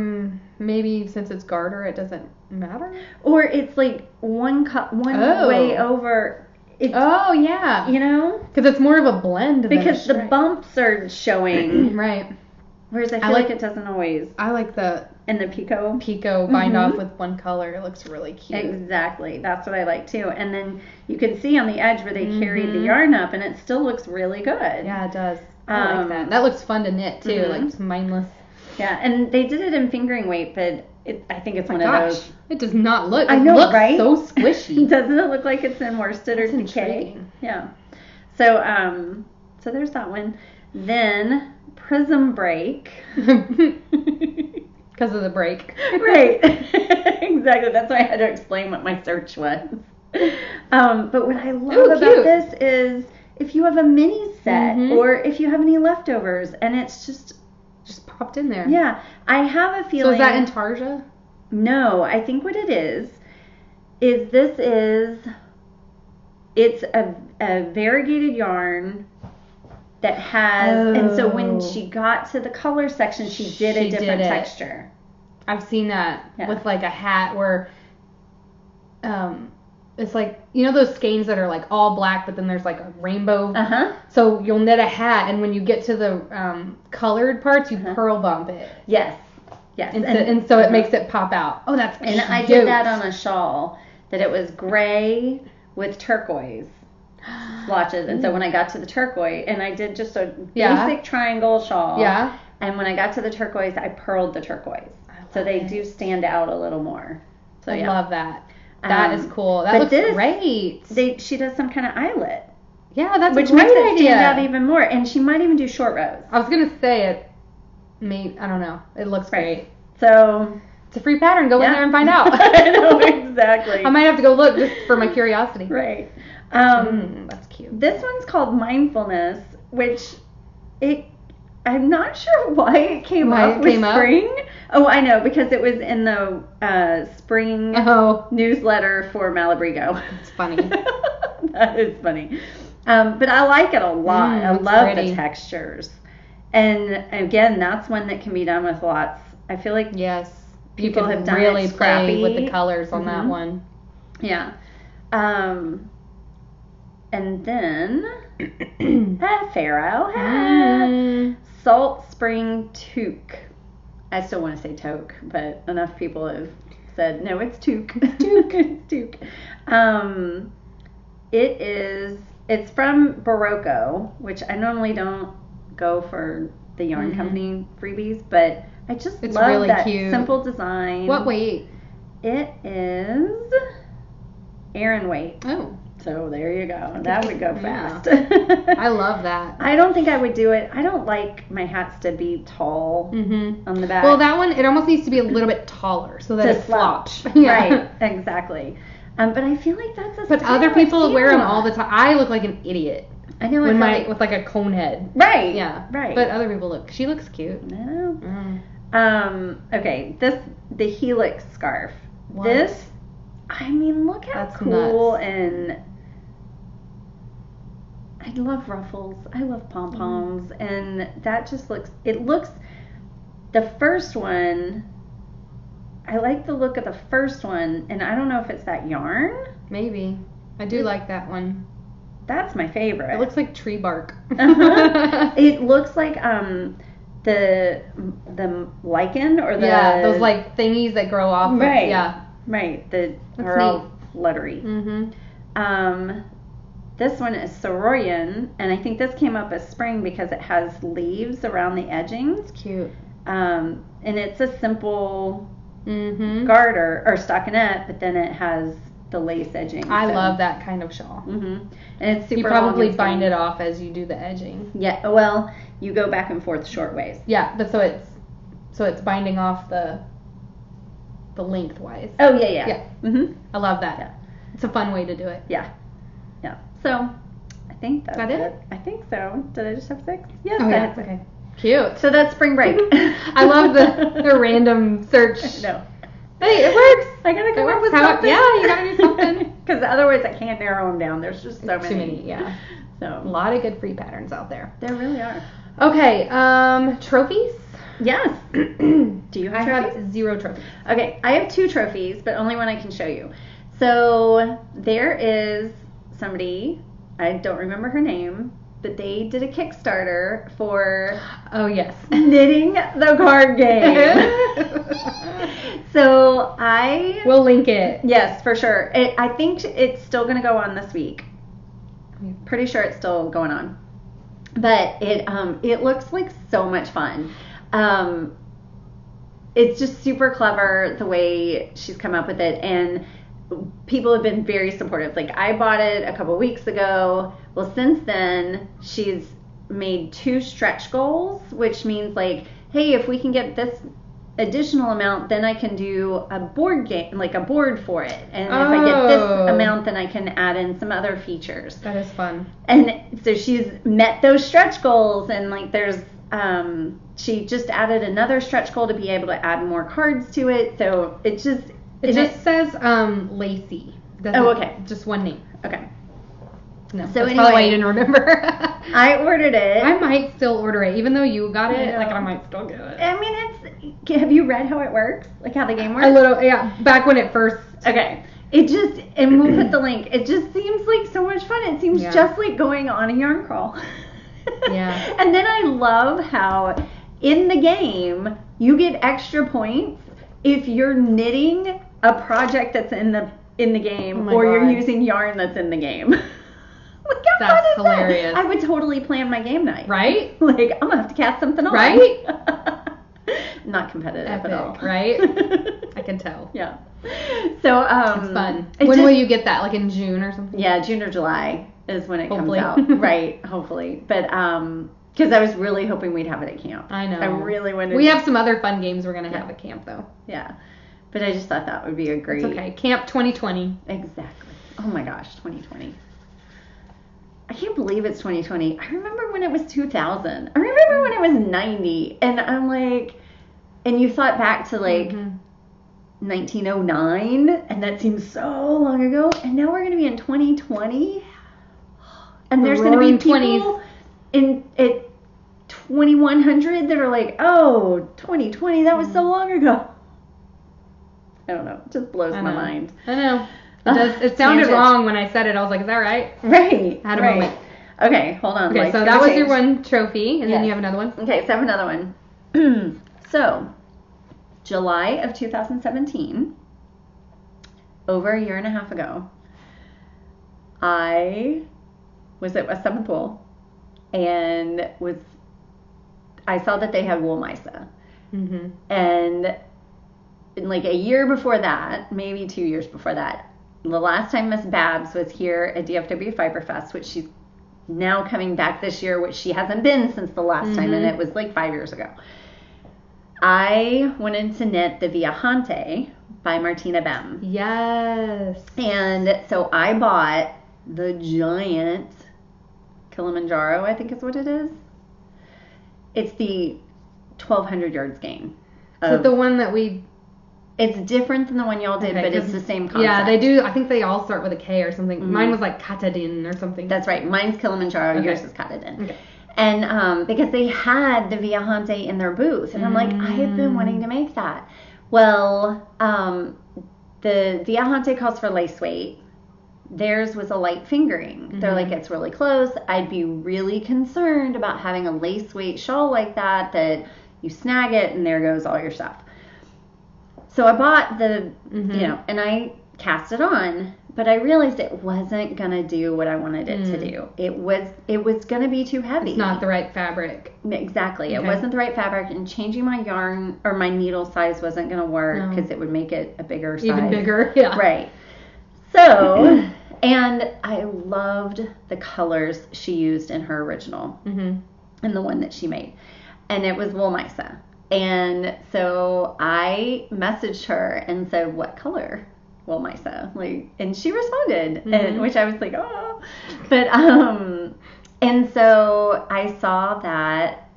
maybe since it's garter, it doesn't matter? Or it's like one way over. Yeah. You know? Because it's more of a blend. Because the bumps are showing. Right. Whereas I feel like it doesn't always. I like the... And the picot. Picot bind off with one color. It looks really cute. Exactly. That's what I like too. And then you can see on the edge where they carried the yarn up and it still looks really good. Yeah, it does. I like that. That looks fun to knit too. Like it's mindless. Yeah, and they did it in fingering weight, but I think it's one of those. It does not look. I know, looks right? So squishy. Doesn't it look like it's in worsted or decay? Intriguing. Yeah. So so there's that one. Then Prism Break. Because of the break. Right. Exactly. That's why I had to explain what my search was. But what I love about this is if you have a mini set or if you have any leftovers and it's just popped in there. Yeah. I have a feeling. So is that in Tarja? No. I think what it is it's a variegated yarn that has, and so when she got to the color section, she did a different texture. I've seen that with like a hat where it's like, you know those skeins that are like all black, but then there's like a rainbow. So you'll knit a hat, and when you get to the colored parts, you pearl bump it. Yes. And so it makes it pop out. Oh, that's cute. And I did that on a shawl that it was gray with turquoise splotches. And so when I got to the turquoise, and I did just a basic triangle shawl. Yeah. And when I got to the turquoise, I purled the turquoise. So they do stand out a little more. So I love that. That is cool. That looks great. She does some kind of eyelet. Yeah, that's which a great makes it idea. stand out even more. And she might even do short rows. I was gonna say it. I don't know. It looks great. So it's a free pattern. Go in there and find out. I know, exactly. I might have to go look just for my curiosity. Right. That's cute. This one's called Mindfulness, which I'm not sure why it came up with spring, Oh, I know, because it was in the spring newsletter for Malabrigo. It's funny. That is funny. But I like it a lot. I love the textures. And again, that's one that can be done with lots. I feel like people have done really it scrappy play with the colors on that one. Yeah. And then Pharaoh Salt Spring Toque. I still want to say Toque, but enough people have said no, it's Toque. It's Toque. It's from Barocco, which I normally don't go for the yarn company freebies, but I just love really that cute. Simple design. What weight? It is Aran weight. Oh. So there you go. That would go fast. I love that. I don't think I would do it. I don't like my hats to be tall on the back. Well, that one, it almost needs to be a little bit taller so that it's slouch. Yeah. Right, exactly. But I feel like that's a But other people wear them all the time. I look like an idiot. I know. With like a cone head. Right. Yeah. Right. But other people she looks cute. I know. Okay, the Helix scarf. What? This, I mean, look how That's cool nuts. and I love ruffles. I love pom-poms and that just looks, the first one, I like the look of the first one and I don't know if it's that yarn. Maybe. I do like that one. That's my favorite. It looks like tree bark. It looks like the lichen or the those like thingies that grow off. Right. Right. That That's are neat. all fluttery. This one is Soroyan, and I think this came up as spring because it has leaves around the edgings. It's cute. And it's a simple garter or stockinette, but then it has the lace edging. I love that kind of shawl. And it's super. You probably long bind it off as you do the edging. Yeah. Well, you go back and forth short ways. Yeah, but so it's binding off the lengthwise. Oh yeah. I love that. Yeah. It's a fun way to do it. Yeah. So, I think that's that it. I think so. Did I just have 6? Yes. Oh yeah. Okay. Cute. So that's spring break. I love the random search. No. Hey, it works. I gotta come up with How- something. yeah, you gotta do something. Because otherwise I can't narrow them down. There's just so many. Too many. Yeah. So A lot of good free patterns out there. there really are. Okay. Trophies. Yes. Do you have I have trophies? 0 trophies. Okay, I have 2 trophies, but only one I can show you. So there is somebody, I don't remember her name, but they did a Kickstarter for Oh yes. knitting the card game. So We'll link it. yes, for sure. I think it's still going to go on this week. Pretty sure it's still going on. But it looks like so much fun. It's just super clever the way she's come up with it, and people have been very supportive. Like, I bought it a couple weeks ago. Well, since then, she's made 2 stretch goals, which means like, hey, if we can get this additional amount, then I can do a board game, like a board for it. And if I get this amount, then I can add in some other features. That is fun. And so she's met those stretch goals, and like there's she just added another stretch goal to be able to add more cards to it. So it just says Lacey. Oh, okay. Just one name. Okay. No. So That's anyway, probably why you didn't remember. I ordered it. I might still order it, even though you got I it. know. Like, I might still get it. I mean, have you read how it works? Like how the game works? A little, yeah. Back when it first. Okay. It just, and we'll put the link. It just seems like so much fun. It seems just like going on a yarn crawl. Yeah. And then I love how in the game you get extra points if you're knitting a project that's in the game, or you're using yarn that's in the game. Like, how fun is hilarious. that? I would totally plan my game night. Right? Like, I'm gonna have to cast something on. Right? Not competitive Epic, at all. right? I can tell. Yeah. So It's fun. When will you get that? Like in June or something? Yeah, June or July is when it Hopefully. comes out. Right, hopefully. But because I was really hoping we'd have it at camp. I know. I really wanted. We have some other fun games we're gonna have at camp though. Yeah. But I just thought that would be a great. It's okay. Camp 2020. Exactly. Oh my gosh, 2020. I can't believe it's 2020. I remember when it was 2000. I remember when it was 90. And I'm like, And you thought back to like 1909, and that seems so long ago. And now we're going to be in 2020, and there's going to be people at 2100 that are like, oh, 2020, that was so long ago. I don't know. It just blows my mind. I know. It sounded wrong when I said it. I was like, is that right? Right. I had a moment. Okay, hold on. Okay, so that was your one trophy, and then you have another one? Okay, so I have another one. So, July of 2017, over a year and a half ago, I was at West 7th Wool, and I saw that they had wool misa. Mm-hmm. And like a year before that, maybe 2 years before that, the last time Miss Babs was here at DFW Fiberfest, which she's now coming back this year, which she hasn't been since the last time, and it was like 5 years ago. I wanted to knit the Viajante by Martina Bem. Yes. And so I bought the giant Kilimanjaro, I think is what it is. It's the 1,200 yard skein. Is it the one that we... It's different than the one y'all did, but it's the same concept. Yeah, they do. I think they all start with a K or something. Mm-hmm. Mine was like Katadin or something. That's right. Mine's Kilimanjaro. Yours is Katadin. Okay. And because they had the Viajante in their booth. And I'm like, I have been wanting to make that. Well, the Viajante calls for lace weight. Theirs was a light fingering. Mm-hmm. They're like, it's really close. I'd be really concerned about having a lace weight shawl like that you snag it and there goes all your stuff. So I bought the, and I cast it on, but I realized it wasn't going to do what I wanted it to do. It was going to be too heavy. It's not the right fabric. Exactly. Okay. It wasn't the right fabric, and changing my yarn or my needle size wasn't going to work because it would make it a bigger size. Even bigger, yeah. Right. So, and I loved the colors she used in her original and the one that she made. And it was wool misa. And so I messaged her and said, what color wool misa? Like, and she responded, and which I was like, oh. But and so I saw that,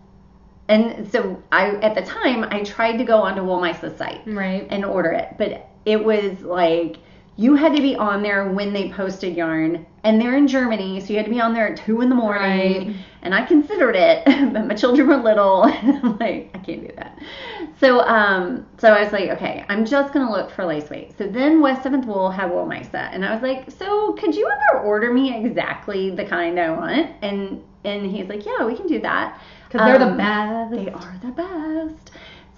and so at the time I tried to go onto wool misa's site and order it, but it was like you had to be on there when they posted yarn, and they're in Germany, so you had to be on there at 2 a.m. Right. And I considered it, but my children were little, and I'm like, I can't do that. So so I was like, okay, I'm just gonna look for lace weight. So then West 7th Wool had wool misa, and I was like, so could you ever order me exactly the kind I want? And he's like, yeah, we can do that. Because they're the best. They are the best.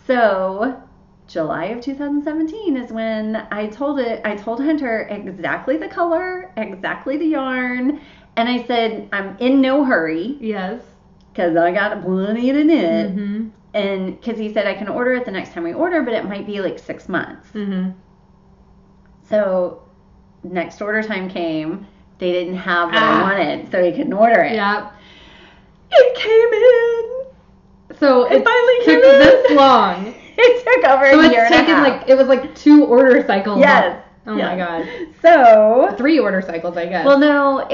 So July of 2017 is when I told Hunter exactly the color, exactly the yarn, and I said, I'm in no hurry. Yes. Because I got plenty to knit. Mm-hmm. And because he said I can order it the next time we order, but it might be like 6 months. Mm-hmm. So next order time came. They didn't have what I wanted, so he couldn't order it. Yep. It came in. So it finally took this long. It took over a year and a half. It was like 2 order cycles. Yes. Oh my God. So 3 order cycles, I guess. Well, no,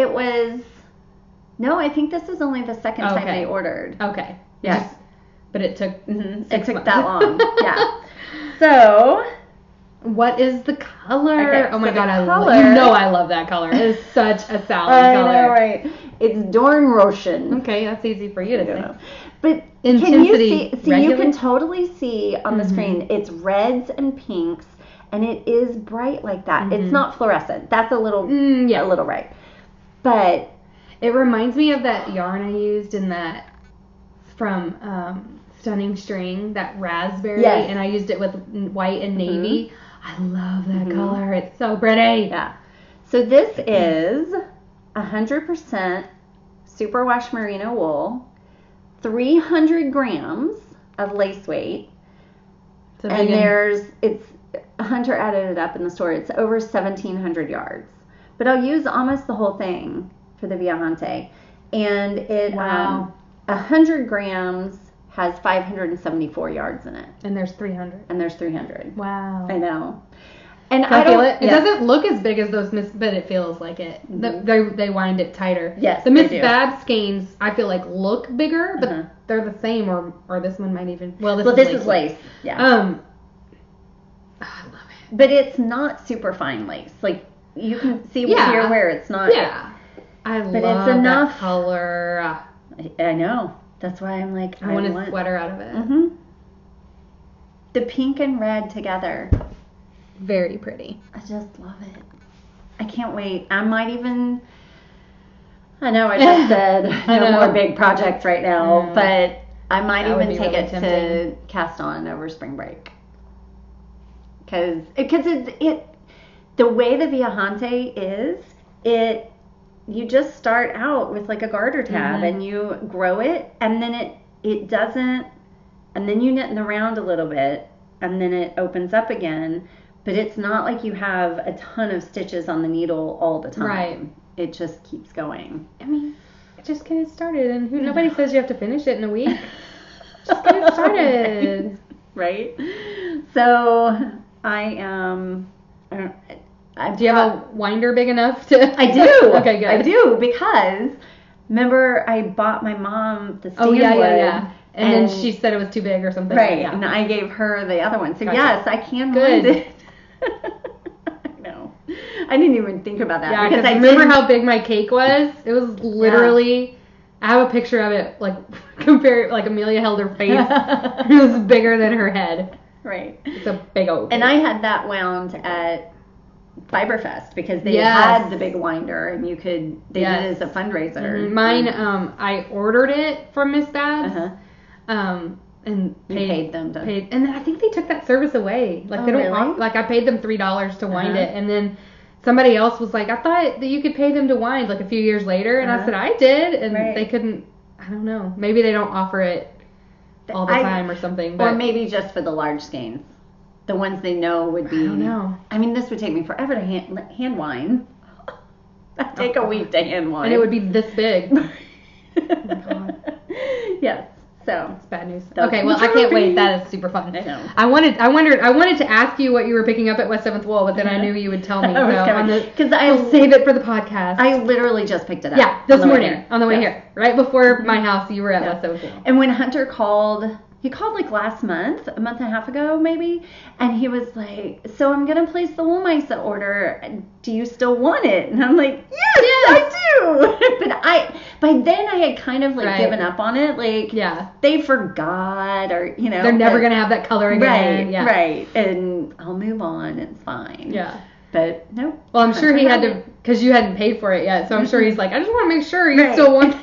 I think this is only the second time they ordered. Okay. Yes. But it took it took that long. Yeah. So what is the color? Okay, oh my God, I love that color. It is such a salad color. I know, right? It's Dornroschen. Okay, that's easy for you to say. But intensity, can you see you can totally see on the screen, it's reds and pinks, and it is bright like that. It's not fluorescent. That's a little a little right. But it reminds me of that yarn I used in that from Stunning String, that raspberry, and I used it with white and navy. I love that color. It's so pretty. Yeah. So this is 100% superwash merino wool, 300 grams of lace weight, and it's Hunter added it up in the store. It's over 1,700 yards. But I'll use almost the whole thing for the Viajante, and it 100 grams has 574 yards in it. And there's 300. Wow. I know. And I feel it. It doesn't look as big as those but it feels like it. They wind it tighter. Yes, the Miss Babs skeins, I feel like look bigger, but they're the same, or this one might even. Well, this is lace. Yeah. I love it. But it's not super fine lace. Like you can see here where it's not. Yeah. I love that color. I know. That's why I'm like, I want a sweater out of it. Mm-hmm. The pink and red together. Very pretty. I just love it. I can't wait. I might even. I know I just said no more big projects right now, but I might even take it to cast on over spring break. Because it the way the Viajante is, you just start out with like a garter tab and you grow it, and then it doesn't, and then you knit in the round a little bit, and then it opens up again. But it's not like you have a ton of stitches on the needle all the time. Right. It just keeps going. I mean, just get it started, and nobody says you have to finish it in a week. Just get it started. Right? So, I am... do you have a winder big enough to... I do. Okay, good. I do, because remember I bought my mom the stand wood. Yeah. And then she said it was too big or something. Right, yeah. and I gave her the other one. So gotcha. yes, I can wind it. I know. I didn't even think about that. Yeah, because I remember how big my cake was? It was literally, I have a picture of it, like, compare, like Amelia held her face. It was bigger than her head. Right. It's a big old cake. And I had that wound at Fiberfest because they had the big winder and they did it as a fundraiser. Mm-hmm. Mine, I ordered it from Miss Babs. And paid them. And then I think they took that service away. Like they don't like I paid them $3 to wind it, and then somebody else was like, I thought that you could pay them to wind like a few years later, and I said I did, and they couldn't. I don't know. Maybe they don't offer it all the time or something. But, or maybe just for the large skeins, the ones they know would be. I don't know. I mean, this would take me forever to hand wind. That'd take a week to hand wind, and it would be this big. Oh my God. Yes. So it's bad news. Okay, well I can't wait. That is super fun. I know. I wanted to ask you what you were picking up at West 7th Wall, but then I knew you would tell me. Because I'll save it for the podcast. I literally just picked it up. Yeah, this morning on the way here, right before my house. You were at West 7th Wall. And when Hunter called. He called like last month, a month and a half ago maybe, and he was like, so I'm going to place the Woolmeisa order. Do you still want it? And I'm like, yes, I do. But by then I had kind of like given up on it. Like, they forgot or, They're never going to have that color again. Right. And I'll move on. It's fine. Yeah. But no. Well, I'm sure he had to, because you hadn't paid for it yet. So I'm sure he's like, I just want to make sure you still want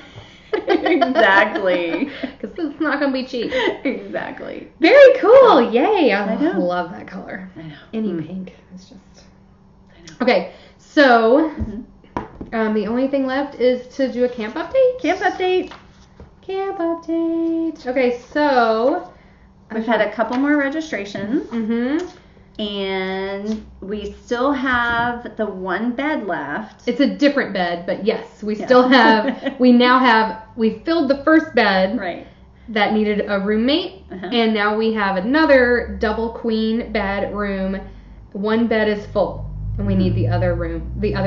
Exactly. Because it's not going to be cheap. Exactly. Very cool. Yay. I love that color. I know. Any pink. It's just. I know. Okay. So, the only thing left is to do a camp update. Camp update. Okay. So. We've had a couple more registrations. Mm-hmm. And we still have the one bed left. It's a different bed, but yes, we still have, we filled the first bed that needed a roommate, and now we have another double queen bed room. One bed is full, and we need the other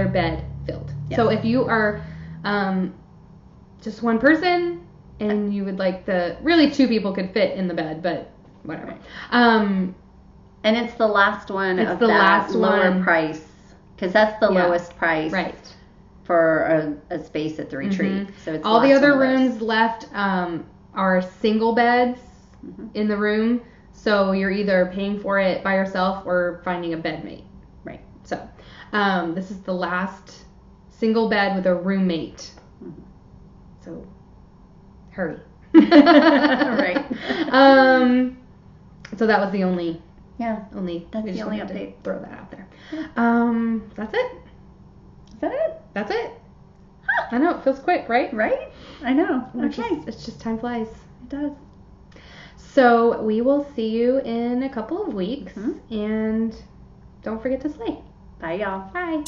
bed filled. Yes. So if you are just one person, and you would like really two people could fit in the bed, but whatever. And it's the last one of that lower price, because that's the lowest price for a space at the retreat. So it's all the other rooms left are single beds in the room, so you're either paying for it by yourself or finding a bedmate. Right. So this is the last single bed with a roommate. So hurry. Right. So that was the only. Yeah, that's the only update. Throw that out there. That's it. Is that it? That's it. Huh. I know, it feels quick, right? Right? I know. It's just time flies. It does. So we will see you in a couple of weeks, and don't forget to slay. Bye, y'all. Bye.